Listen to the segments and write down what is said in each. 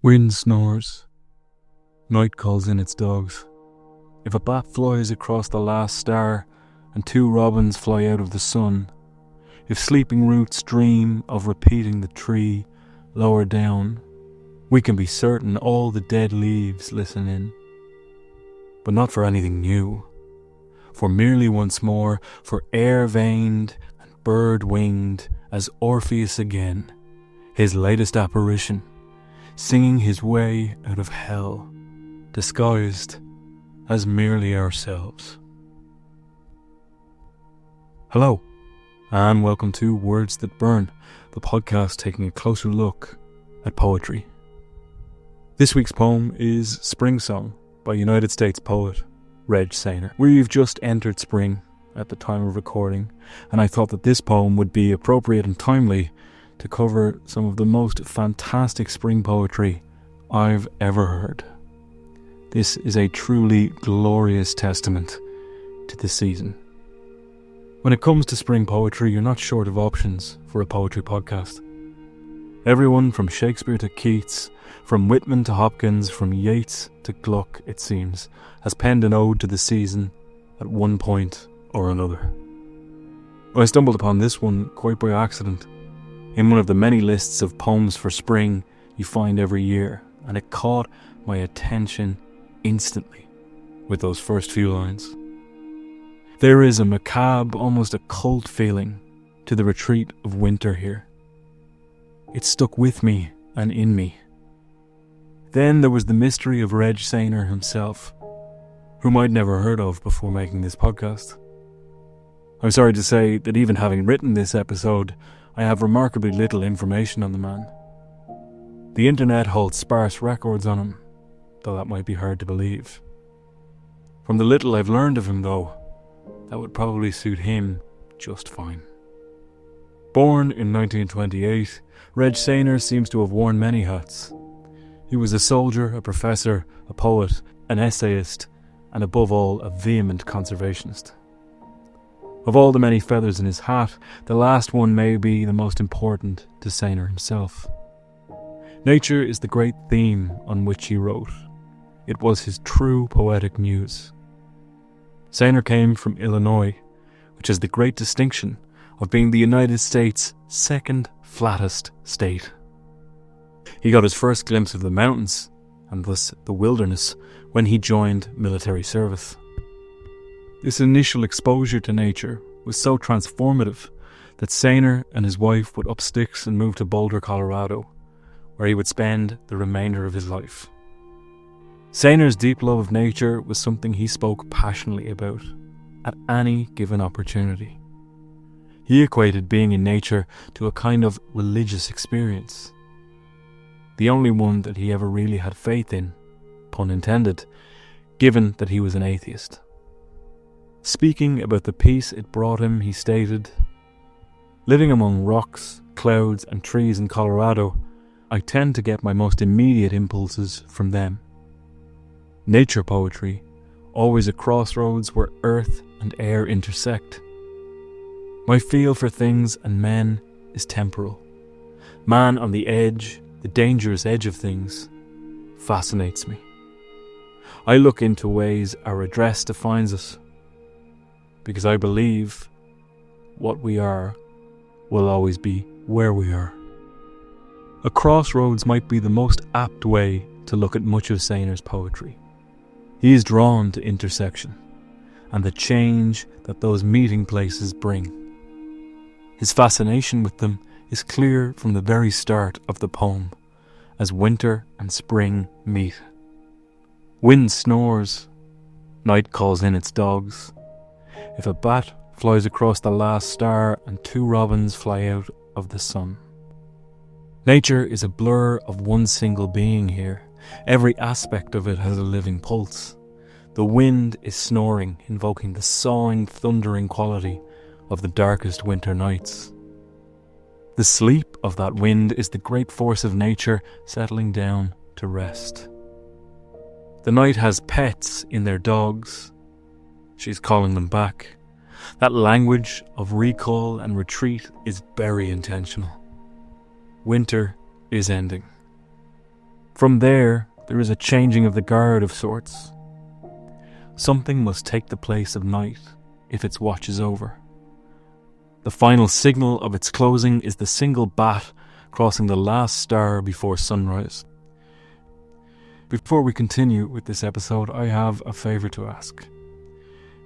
Wind snores. Night calls in its dogs. If a bat flies across the last star and two robins fly out of the sun, if sleeping roots dream of repeating the tree lower down, we can be certain all the dead leaves listen in. But not for anything new, for merely once more, for air-veined and bird-winged as Orpheus again, his latest apparition, singing his way out of hell, disguised as merely ourselves. Hello, and welcome to Words That Burn, the podcast taking a closer look at poetry. This week's poem is Spring Song by United States poet Reg Saner. We've just entered spring at the time of recording, and I thought that this poem would be appropriate and timely to cover some of the most fantastic spring poetry I've ever heard. This is a truly glorious testament to the season. When it comes to spring poetry, you're not short of options for a poetry podcast. Everyone from Shakespeare to Keats, from Whitman to Hopkins, from Yeats to Gluck, it seems, has penned an ode to the season at one point or another. I stumbled upon this one quite by accident, in one of the many lists of poems for spring you find every year, and it caught my attention instantly with those first few lines. There is a macabre, almost a cult feeling to the retreat of winter here. It stuck with me and in me. Then there was the mystery of Reg Saner himself, whom I'd never heard of before making this podcast. I'm sorry to say that even having written this episode, I have remarkably little information on the man. The internet holds sparse records on him, though that might be hard to believe. From the little I've learned of him, though, that would probably suit him just fine. Born in 1928, Reg Saner seems to have worn many hats. He was a soldier, a professor, a poet, an essayist, and above all, a vehement conservationist. Of all the many feathers in his hat, the last one may be the most important to Saner himself. Nature is the great theme on which he wrote. It was his true poetic muse. Saner came from Illinois, which has the great distinction of being the United States' second flattest state. He got his first glimpse of the mountains, and thus the wilderness, when he joined military service. This initial exposure to nature was so transformative that Saner and his wife would up sticks and move to Boulder, Colorado, where he would spend the remainder of his life. Saner's deep love of nature was something he spoke passionately about at any given opportunity. He equated being in nature to a kind of religious experience, the only one that he ever really had faith in, pun intended, given that he was an atheist. Speaking about the peace it brought him, he stated, "Living among rocks, clouds and trees in Colorado, I tend to get my most immediate impulses from them. Nature poetry, always a crossroads where earth and air intersect. My feel for things and men is temporal. Man on the edge, the dangerous edge of things, fascinates me. I look into ways our address defines us, because I believe what we are will always be where we are." A crossroads might be the most apt way to look at much of Saner's poetry. He is drawn to intersection and the change that those meeting places bring. His fascination with them is clear from the very start of the poem, as winter and spring meet. Wind snores, night calls in its dogs. If a bat flies across the last star and two robins fly out of the sun. Nature is a blur of one single being here. Every aspect of it has a living pulse. The wind is snoring, invoking the sawing, thundering quality of the darkest winter nights. The sleep of that wind is the great force of nature settling down to rest. The night has pets in their dogs. She's calling them back. That language of recall and retreat is very intentional. Winter is ending. From there is a changing of the guard of sorts. Something must take the place of night if its watch is over. The final signal of its closing is the single bat crossing the last star before sunrise. Before we continue with this episode, I have a favour to ask.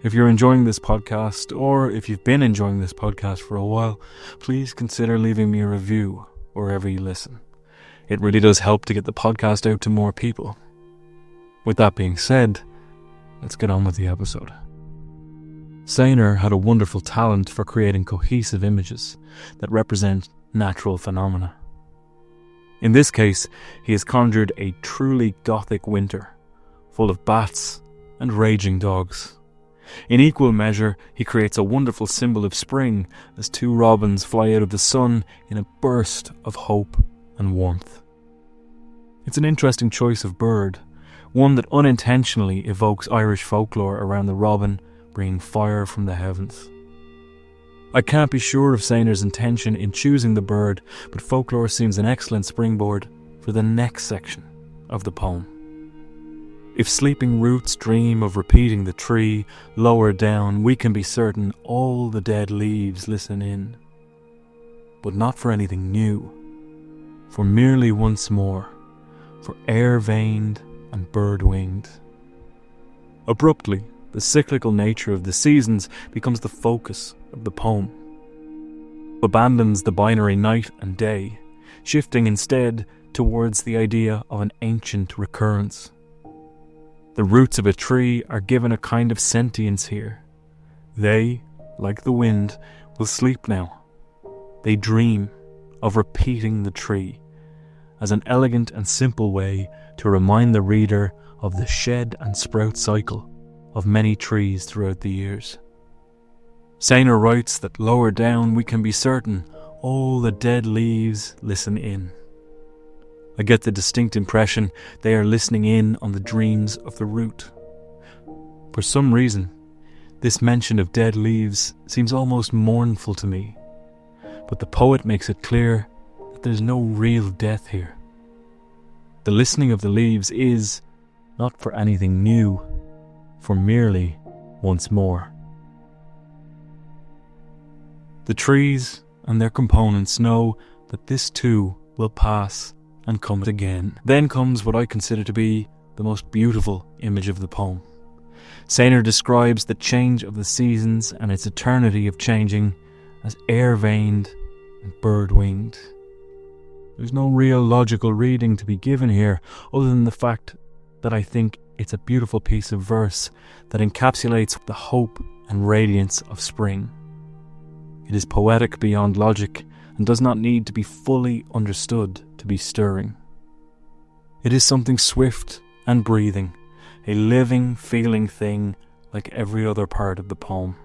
If you're enjoying this podcast, or if you've been enjoying this podcast for a while, please consider leaving me a review wherever you listen. It really does help to get the podcast out to more people. With that being said, let's get on with the episode. Saner had a wonderful talent for creating cohesive images that represent natural phenomena. In this case, he has conjured a truly gothic winter, full of bats and raging dogs. In equal measure, he creates a wonderful symbol of spring as two robins fly out of the sun in a burst of hope and warmth. It's an interesting choice of bird, one that unintentionally evokes Irish folklore around the robin bringing fire from the heavens. I can't be sure of Saner's intention in choosing the bird, but folklore seems an excellent springboard for the next section of the poem. If sleeping roots dream of repeating the tree, lower down we can be certain all the dead leaves listen in. But not for anything new, for merely once more, for air-veined and bird-winged. Abruptly, the cyclical nature of the seasons becomes the focus of the poem. Abandons the binary night and day, shifting instead towards the idea of an ancient recurrence. The roots of a tree are given a kind of sentience here. They, like the wind, will sleep now. They dream of repeating the tree as an elegant and simple way to remind the reader of the shed and sprout cycle of many trees throughout the years. Saner writes that lower down we can be certain all the dead leaves listen in. I get the distinct impression they are listening in on the dreams of the root. For some reason, this mention of dead leaves seems almost mournful to me, but the poet makes it clear that there's no real death here. The listening of the leaves is, not for anything new, for merely once more. The trees and their components know that this too will pass and come again. Then comes what I consider to be the most beautiful image of the poem. Saner describes the change of the seasons and its eternity of changing as air-veined and bird-winged. There's no real logical reading to be given here other than the fact that I think it's a beautiful piece of verse that encapsulates the hope and radiance of spring. It is poetic beyond logic and does not need to be fully understood to be stirring. It is something swift and breathing, a living, feeling thing like every other part of the poem.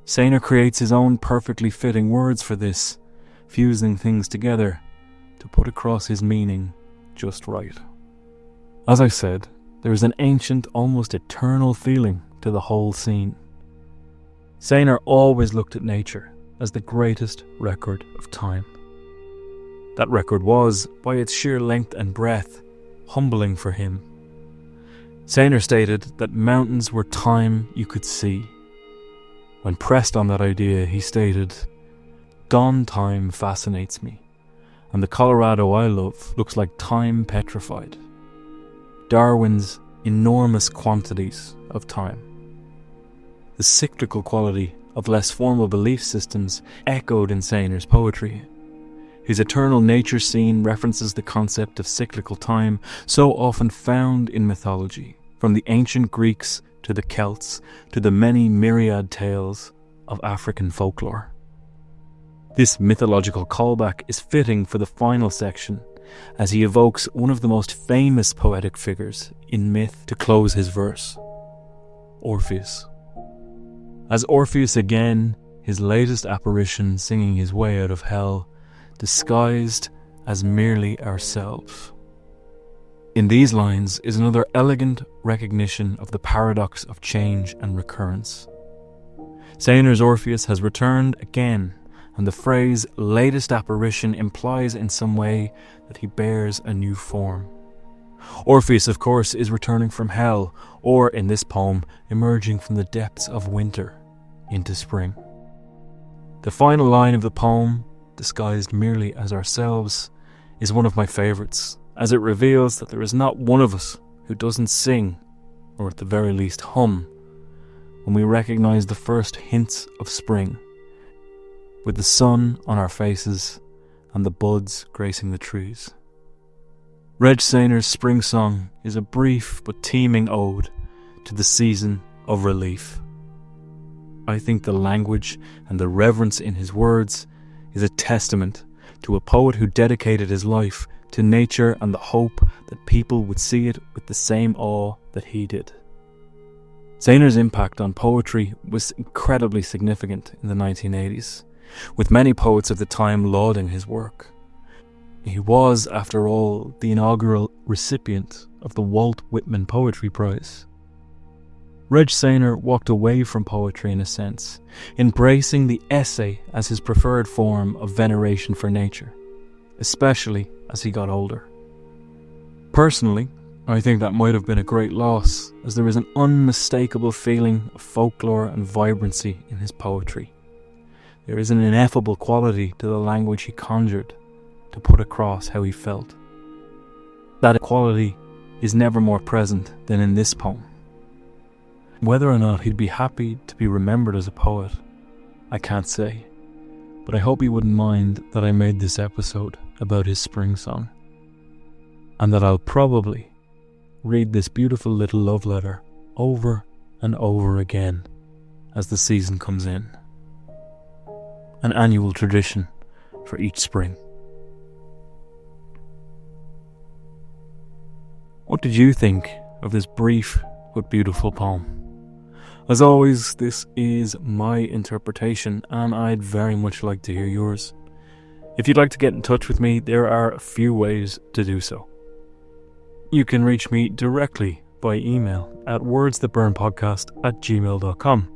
Saner creates his own perfectly fitting words for this, fusing things together to put across his meaning just right. As I said, there is an ancient, almost eternal feeling to the whole scene. Saner always looked at nature as the greatest record of time. That record was, by its sheer length and breadth, humbling for him. Saner stated that mountains were time you could see. When pressed on that idea, he stated, "Dawn time fascinates me, and the Colorado I love looks like time petrified. Darwin's enormous quantities of time." The cyclical quality of less formal belief systems echoed in Saner's poetry. His eternal nature scene references the concept of cyclical time so often found in mythology, from the ancient Greeks to the Celts to the many myriad tales of African folklore. This mythological callback is fitting for the final section, as he evokes one of the most famous poetic figures in myth to close his verse, Orpheus. As Orpheus again, his latest apparition singing his way out of hell, disguised as merely ourselves. In these lines is another elegant recognition of the paradox of change and recurrence. Saner's Orpheus has returned again and the phrase latest apparition implies in some way that he bears a new form. Orpheus, of course, is returning from hell, or in this poem, emerging from the depths of winter into spring. The final line of the poem, disguised merely as ourselves, is one of my favourites, as it reveals that there is not one of us who doesn't sing, or at the very least hum, when we recognise the first hints of spring, with the sun on our faces and the buds gracing the trees. Reg Saner's Spring Song is a brief but teeming ode to the season of relief. I think the language and the reverence in his words is a testament to a poet who dedicated his life to nature and the hope that people would see it with the same awe that he did. Saner's impact on poetry was incredibly significant in the 1980s, with many poets of the time lauding his work. He was, after all, the inaugural recipient of the Walt Whitman Poetry Prize. Reg Saner walked away from poetry in a sense, embracing the essay as his preferred form of veneration for nature, especially as he got older. Personally, I think that might have been a great loss, as there is an unmistakable feeling of folklore and vibrancy in his poetry. There is an ineffable quality to the language he conjured to put across how he felt. That quality is never more present than in this poem. Whether or not he'd be happy to be remembered as a poet, I can't say, but I hope he wouldn't mind that I made this episode about his spring song, and that I'll probably read this beautiful little love letter over and over again as the season comes in. An annual tradition for each spring. What did you think of this brief but beautiful poem? As always, this is my interpretation, and I'd very much like to hear yours. If you'd like to get in touch with me, there are a few ways to do so. You can reach me directly by email at wordsthatburnpodcast@gmail.com.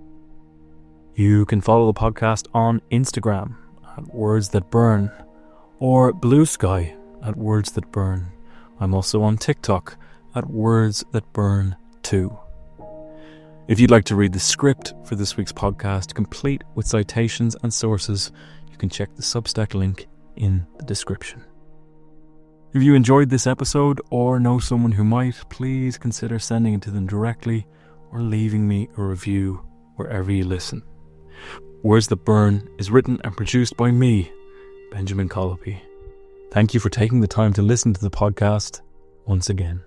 You can follow the podcast on Instagram at wordsthatburn, or Blue Sky at wordsthatburn. I'm also on TikTok at wordsthatburn2. If you'd like to read the script for this week's podcast, complete with citations and sources, you can check the Substack link in the description. If you enjoyed this episode or know someone who might, please consider sending it to them directly or leaving me a review wherever you listen. Words That Burn is written and produced by me, Benjamin Colopy. Thank you for taking the time to listen to the podcast once again.